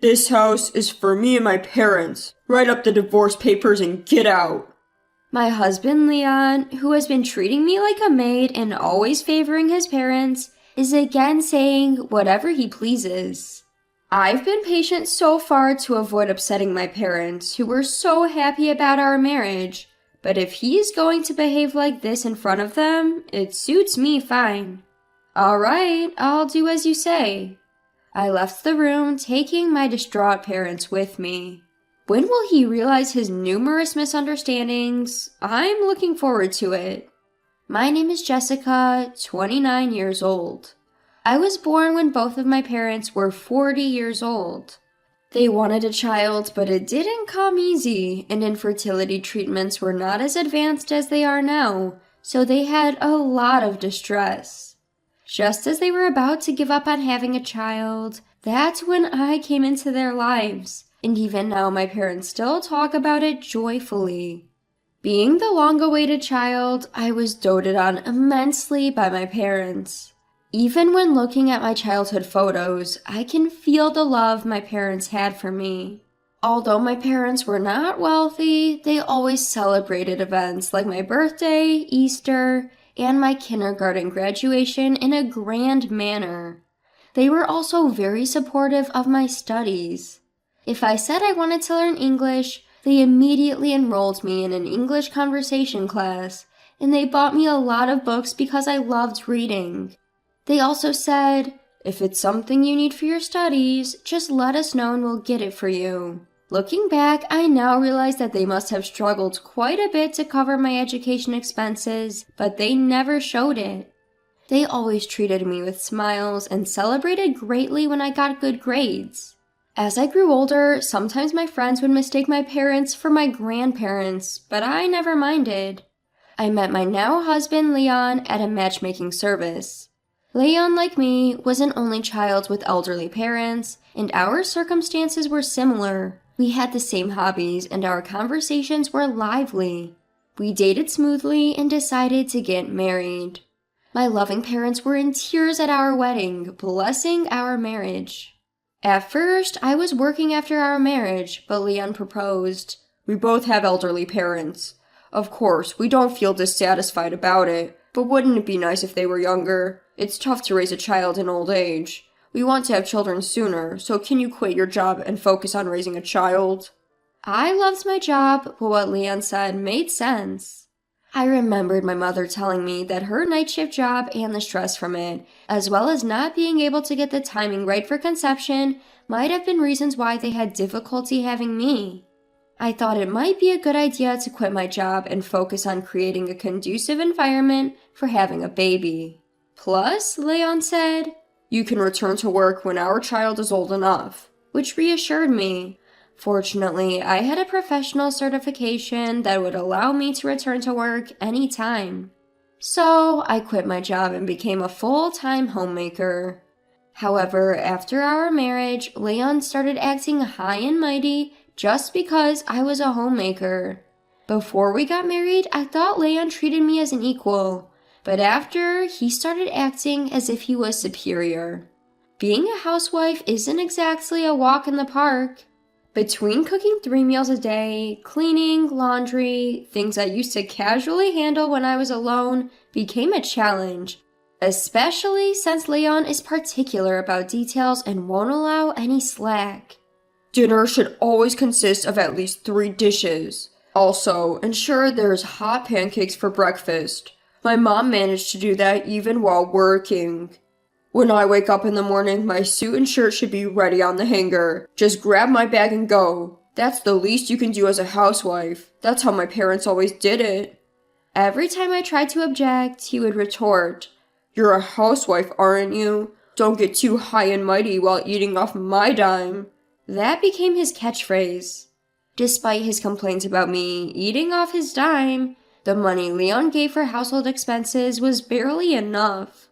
This house is for me and my parents. Write up the divorce papers and get out. My husband, Leon, who has been treating me like a maid and always favoring his parents, is again saying whatever he pleases. I've been patient so far to avoid upsetting my parents, who were so happy about our marriage, but if he is going to behave like this in front of them, it suits me fine. All right, I'll do as you say. I left the room, taking my distraught parents with me. When will he realize his numerous misunderstandings? I'm looking forward to it. My name is Jessica, 29 years old. I was born when both of my parents were 40 years old. They wanted a child, but it didn't come easy, and infertility treatments were not as advanced as they are now, so they had a lot of distress. Just as they were about to give up on having a child, that's when I came into their lives. And even now my parents still talk about it joyfully. Being the long-awaited child, I was doted on immensely by my parents. Even when looking at my childhood photos, I can feel the love my parents had for me. Although my parents were not wealthy, they always celebrated events like my birthday, Easter, and my kindergarten graduation in a grand manner. They were also very supportive of my studies. If I said I wanted to learn English, they immediately enrolled me in an English conversation class, and they bought me a lot of books because I loved reading. They also said, if it's something you need for your studies, just let us know and we'll get it for you. Looking back, I now realize that they must have struggled quite a bit to cover my education expenses, but they never showed it. They always treated me with smiles and celebrated greatly when I got good grades. As I grew older, sometimes my friends would mistake my parents for my grandparents, but I never minded. I met my now husband, Leon, at a matchmaking service. Leon, like me, was an only child with elderly parents, and our circumstances were similar. We had the same hobbies, and our conversations were lively. We dated smoothly and decided to get married. My loving parents were in tears at our wedding, blessing our marriage. At first, I was working after our marriage, but Leon proposed. We both have elderly parents. Of course, we don't feel dissatisfied about it, but wouldn't it be nice if they were younger? It's tough to raise a child in old age. We want to have children sooner, so can you quit your job and focus on raising a child? I loved my job, but what Leon said made sense. I remembered my mother telling me that her night shift job and the stress from it, as well as not being able to get the timing right for conception, might have been reasons why they had difficulty having me. I thought it might be a good idea to quit my job and focus on creating a conducive environment for having a baby. Plus, Leon said, you can return to work when our child is old enough, which reassured me. Fortunately, I had a professional certification that would allow me to return to work anytime. So, I quit my job and became a full-time homemaker. However, after our marriage, Leon started acting high and mighty just because I was a homemaker. Before we got married, I thought Leon treated me as an equal, but after, he started acting as if he was superior. Being a housewife isn't exactly a walk in the park. Between cooking 3 meals a day, cleaning, laundry, things I used to casually handle when I was alone, became a challenge, especially since Leon is particular about details and won't allow any slack. Dinner should always consist of at least 3 dishes. Also, ensure there's hot pancakes for breakfast. My mom managed to do that even while working. When I wake up in the morning, my suit and shirt should be ready on the hanger. Just grab my bag and go. That's the least you can do as a housewife. That's how my parents always did it. Every time I tried to object, he would retort, "You're a housewife, aren't you? Don't get too high and mighty while eating off my dime." That became his catchphrase. Despite his complaints about me eating off his dime, the money Leon gave for household expenses was barely enough.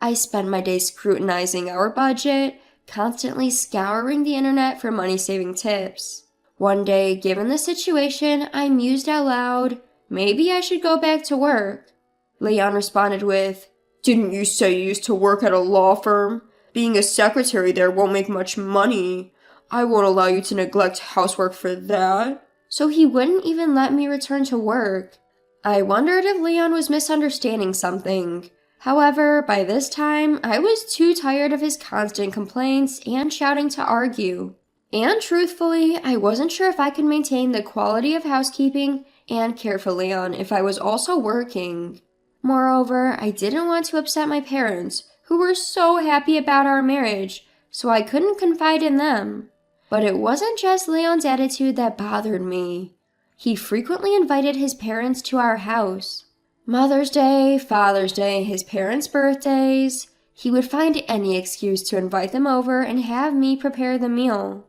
I spent my days scrutinizing our budget, constantly scouring the internet for money-saving tips. One day, given the situation, I mused out loud, maybe I should go back to work. Leon responded with, "Didn't you say you used to work at a law firm? Being a secretary there won't make much money. I won't allow you to neglect housework for that. So he wouldn't even let me return to work. I wondered if Leon was misunderstanding something. However, by this time, I was too tired of his constant complaints and shouting to argue. And truthfully, I wasn't sure if I could maintain the quality of housekeeping and care for Leon if I was also working. Moreover, I didn't want to upset my parents, who were so happy about our marriage, so I couldn't confide in them. But it wasn't just Leon's attitude that bothered me. He frequently invited his parents to our house. Mother's Day, Father's Day, his parents' birthdays. He would find any excuse to invite them over and have me prepare the meal.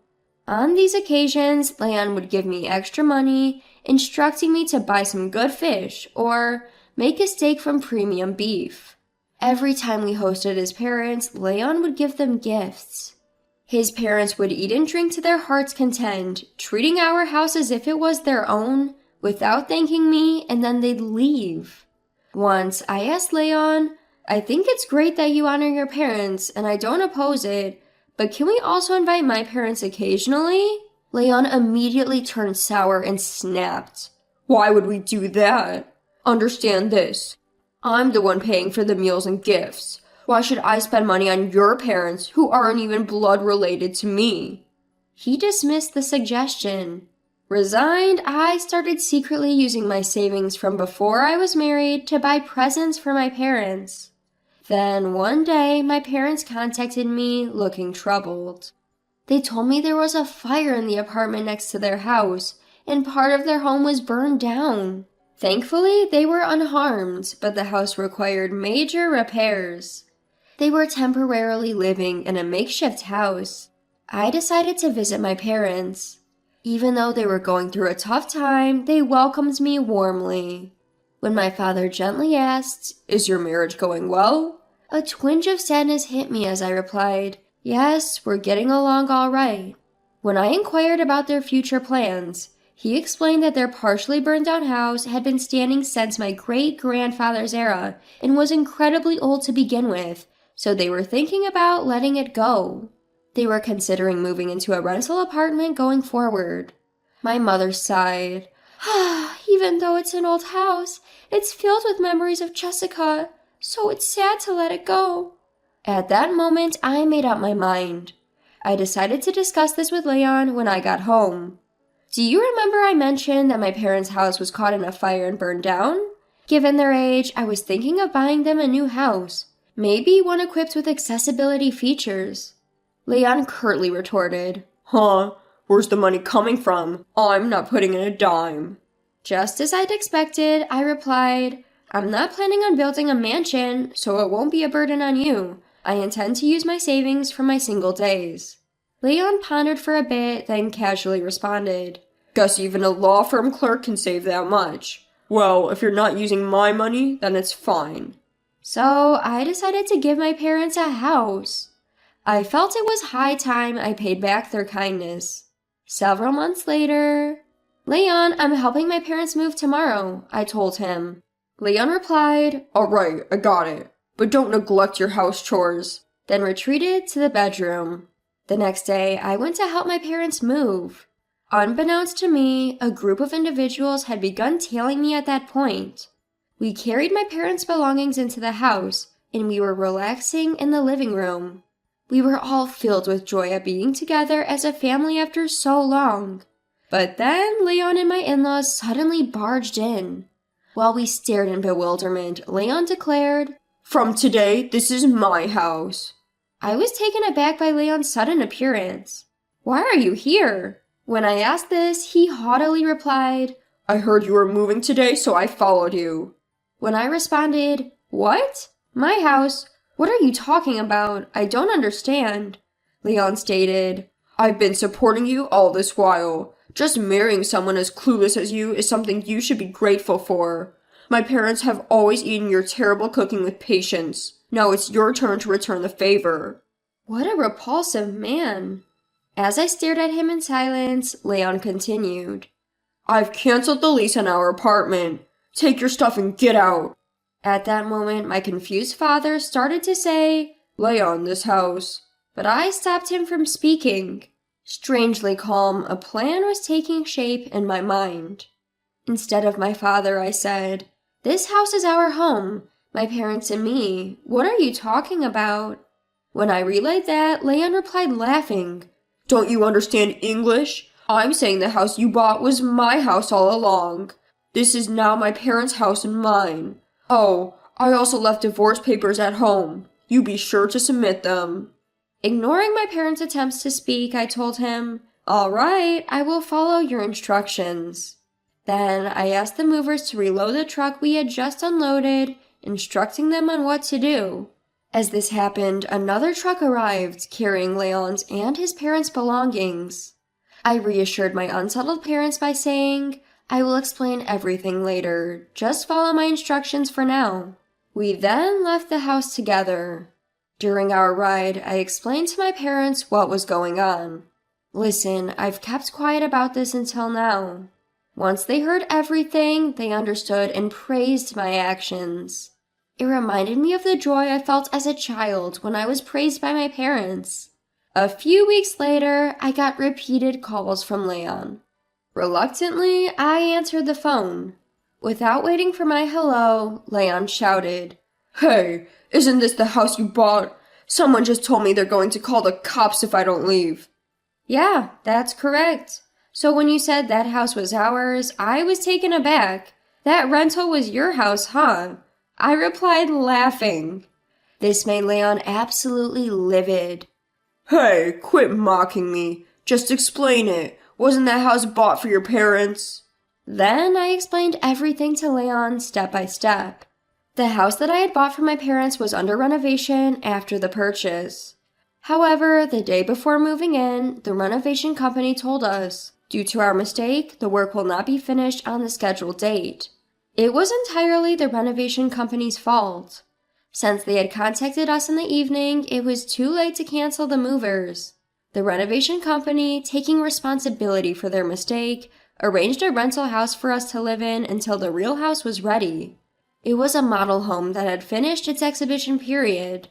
On these occasions, Leon would give me extra money, instructing me to buy some good fish or make a steak from premium beef. Every time we hosted his parents, Leon would give them gifts. His parents would eat and drink to their heart's content, treating our house as if it was their own, without thanking me, and then they'd leave. Once, I asked Leon, I think it's great that you honor your parents, and I don't oppose it, but can we also invite my parents occasionally? Leon immediately turned sour and snapped. Why would we do that? Understand this. I'm the one paying for the meals and gifts. Why should I spend money on your parents who aren't even blood related to me? He dismissed the suggestion. Resigned, I started secretly using my savings from before I was married to buy presents for my parents. Then one day, my parents contacted me looking troubled. They told me there was a fire in the apartment next to their house, and part of their home was burned down. Thankfully, they were unharmed, but the house required major repairs. They were temporarily living in a makeshift house. I decided to visit my parents. Even though they were going through a tough time, they welcomed me warmly. When my father gently asked, Is your marriage going well? A twinge of sadness hit me as I replied, Yes, we're getting along all right. When I inquired about their future plans, he explained that their partially burned down house had been standing since my great-grandfather's era and was incredibly old to begin with, so they were thinking about letting it go. They were considering moving into a rental apartment going forward. My mother sighed. Even though it's an old house, it's filled with memories of Jessica, so it's sad to let it go. At that moment, I made up my mind. I decided to discuss this with Leon when I got home. Do you remember I mentioned that my parents' house was caught in a fire and burned down? Given their age, I was thinking of buying them a new house, maybe one equipped with accessibility features. Leon curtly retorted, Huh? Where's the money coming from? I'm not putting in a dime. Just as I'd expected, I replied, I'm not planning on building a mansion, so it won't be a burden on you. I intend to use my savings from my single days. Leon pondered for a bit, then casually responded, Guess even a law firm clerk can save that much. Well, if you're not using my money, then it's fine. So I decided to give my parents a house. I felt it was high time I paid back their kindness. Several months later, Leon, I'm helping my parents move tomorrow, I told him. Leon replied, All right, I got it. But don't neglect your house chores. Then retreated to the bedroom. The next day, I went to help my parents move. Unbeknownst to me, a group of individuals had begun tailing me at that point. We carried my parents' belongings into the house, and we were relaxing in the living room. We were all filled with joy at being together as a family after so long. But then Leon and my in-laws suddenly barged in. While we stared in bewilderment, Leon declared, From today, this is my house. I was taken aback by Leon's sudden appearance. Why are you here? When I asked this, he haughtily replied, I heard you were moving today, so I followed you. When I responded, What? My house? What are you talking about? I don't understand. Leon stated, I've been supporting you all this while. Just marrying someone as clueless as you is something you should be grateful for. My parents have always eaten your terrible cooking with patience. Now it's your turn to return the favor. What a repulsive man. As I stared at him in silence, Leon continued, I've canceled the lease on our apartment. Take your stuff and get out. At that moment, my confused father started to say, Leon, this house. But I stopped him from speaking. Strangely calm, a plan was taking shape in my mind. Instead of my father, I said, "This house is our home, my parents and me. What are you talking about?" When I relayed that, Leon replied laughing, "Don't you understand English? I'm saying the house you bought was my house all along. This is now my parents' house and mine. Oh, I also left divorce papers at home. You be sure to submit them." Ignoring my parents' attempts to speak, I told him, "All right, I will follow your instructions." Then I asked the movers to reload the truck we had just unloaded, instructing them on what to do. As this happened, another truck arrived, carrying Leon's and his parents' belongings. I reassured my unsettled parents by saying, "I will explain everything later. Just follow my instructions for now." We then left the house together. During our ride, I explained to my parents what was going on. "Listen, I've kept quiet about this until now." Once they heard everything, they understood and praised my actions. It reminded me of the joy I felt as a child when I was praised by my parents. A few weeks later, I got repeated calls from Leon. Reluctantly, I answered the phone. Without waiting for my hello, Leon shouted, "Hey, isn't this the house you bought? Someone just told me they're going to call the cops if I don't leave." "Yeah, that's correct. So when you said that house was ours, I was taken aback. That rental was your house, huh?" I replied, laughing. This made Leon absolutely livid. "Hey, quit mocking me. Just explain it. Wasn't that house bought for your parents?" Then I explained everything to Leon step by step. The house that I had bought for my parents was under renovation after the purchase. However, the day before moving in, the renovation company told us, due to our mistake, the work will not be finished on the scheduled date. It was entirely the renovation company's fault. Since they had contacted us in the evening, it was too late to cancel the movers. The renovation company, taking responsibility for their mistake, arranged a rental house for us to live in until the real house was ready. It was a model home that had finished its exhibition period.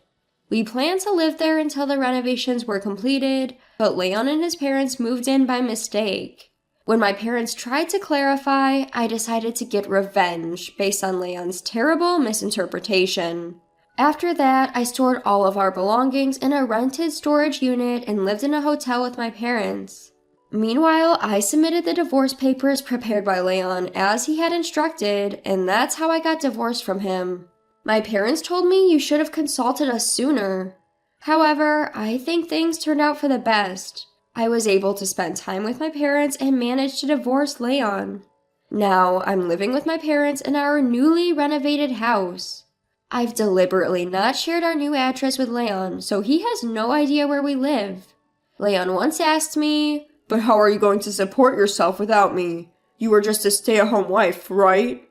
We planned to live there until the renovations were completed, but Leon and his parents moved in by mistake. When my parents tried to clarify, I decided to get revenge based on Leon's terrible misinterpretation. After that, I stored all of our belongings in a rented storage unit and lived in a hotel with my parents. Meanwhile, I submitted the divorce papers prepared by Leon as he had instructed, and that's how I got divorced from him. My parents told me you should have consulted us sooner. However, I think things turned out for the best. I was able to spend time with my parents and managed to divorce Leon. Now, I'm living with my parents in our newly renovated house. I've deliberately not shared our new address with Leon, so he has no idea where we live. Leon once asked me, "But how are you going to support yourself without me? You were just a stay-at-home wife, right?"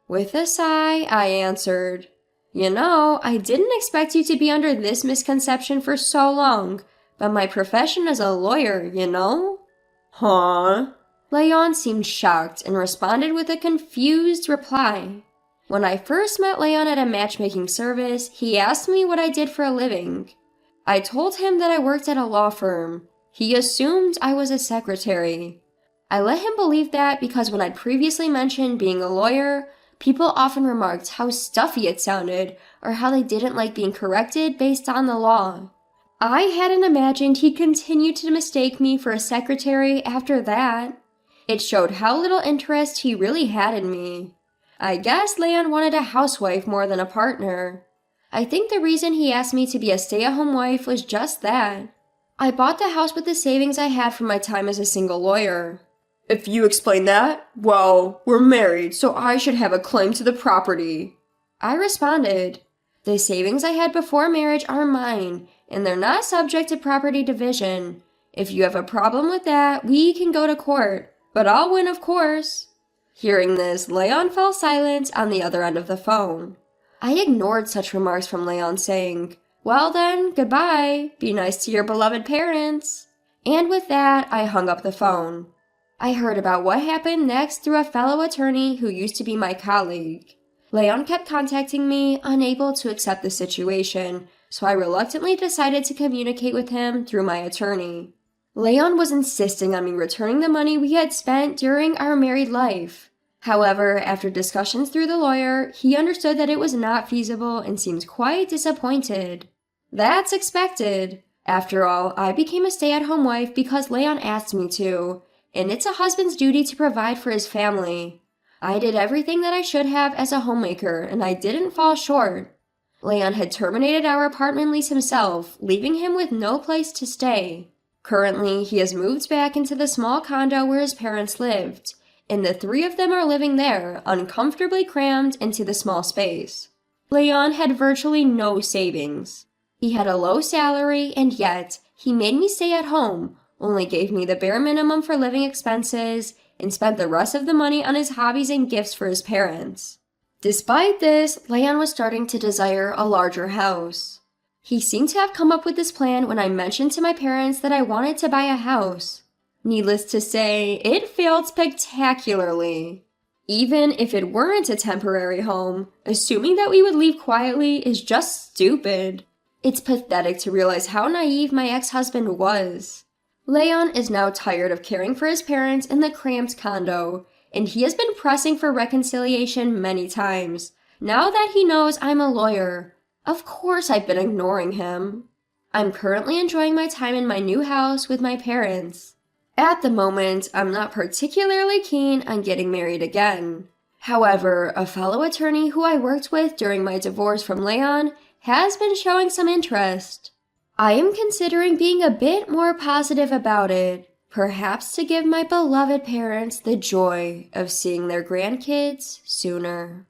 With a sigh, I answered, "You know, I didn't expect you to be under this misconception for so long, but my profession is a lawyer, you know?" "Huh?" Leon seemed shocked and responded with a confused reply. When I first met Leon at a matchmaking service, he asked me what I did for a living. I told him that I worked at a law firm. He assumed I was a secretary. I let him believe that because when I'd previously mentioned being a lawyer, people often remarked how stuffy it sounded or how they didn't like being corrected based on the law. I hadn't imagined he'd continue to mistake me for a secretary after that. It showed how little interest he really had in me. I guess Leon wanted a housewife more than a partner. I think the reason he asked me to be a stay-at-home wife was just that. I bought the house with the savings I had from my time as a single lawyer. "If you explain that, well, we're married, so I should have a claim to the property." I responded, "The savings I had before marriage are mine, and they're not subject to property division. If you have a problem with that, we can go to court, but I'll win, of course." Hearing this, Leon fell silent on the other end of the phone. I ignored such remarks from Leon, saying, "Well then, goodbye. Be nice to your beloved parents." And with that, I hung up the phone. I heard about what happened next through a fellow attorney who used to be my colleague. Leon kept contacting me, unable to accept the situation, so I reluctantly decided to communicate with him through my attorney. Leon was insisting on me returning the money we had spent during our married life. However, after discussions through the lawyer, he understood that it was not feasible and seemed quite disappointed. That's expected. After all, I became a stay-at-home wife because Leon asked me to, and it's a husband's duty to provide for his family. I did everything that I should have as a homemaker, and I didn't fall short. Leon had terminated our apartment lease himself, leaving him with no place to stay. Currently, he has moved back into the small condo where his parents lived, and the three of them are living there, uncomfortably crammed into the small space. Leon had virtually no savings. He had a low salary, and yet, he made me stay at home, only gave me the bare minimum for living expenses, and spent the rest of the money on his hobbies and gifts for his parents. Despite this, Leon was starting to desire a larger house. He seemed to have come up with this plan when I mentioned to my parents that I wanted to buy a house. Needless to say, it failed spectacularly. Even if it weren't a temporary home, assuming that we would leave quietly is just stupid. It's pathetic to realize how naive my ex-husband was. Leon is now tired of caring for his parents in the cramped condo, and he has been pressing for reconciliation many times, now that he knows I'm a lawyer. Of course I've been ignoring him. I'm currently enjoying my time in my new house with my parents. At the moment, I'm not particularly keen on getting married again. However, a fellow attorney who I worked with during my divorce from Leon has been showing some interest. I am considering being a bit more positive about it, perhaps to give my beloved parents the joy of seeing their grandkids sooner.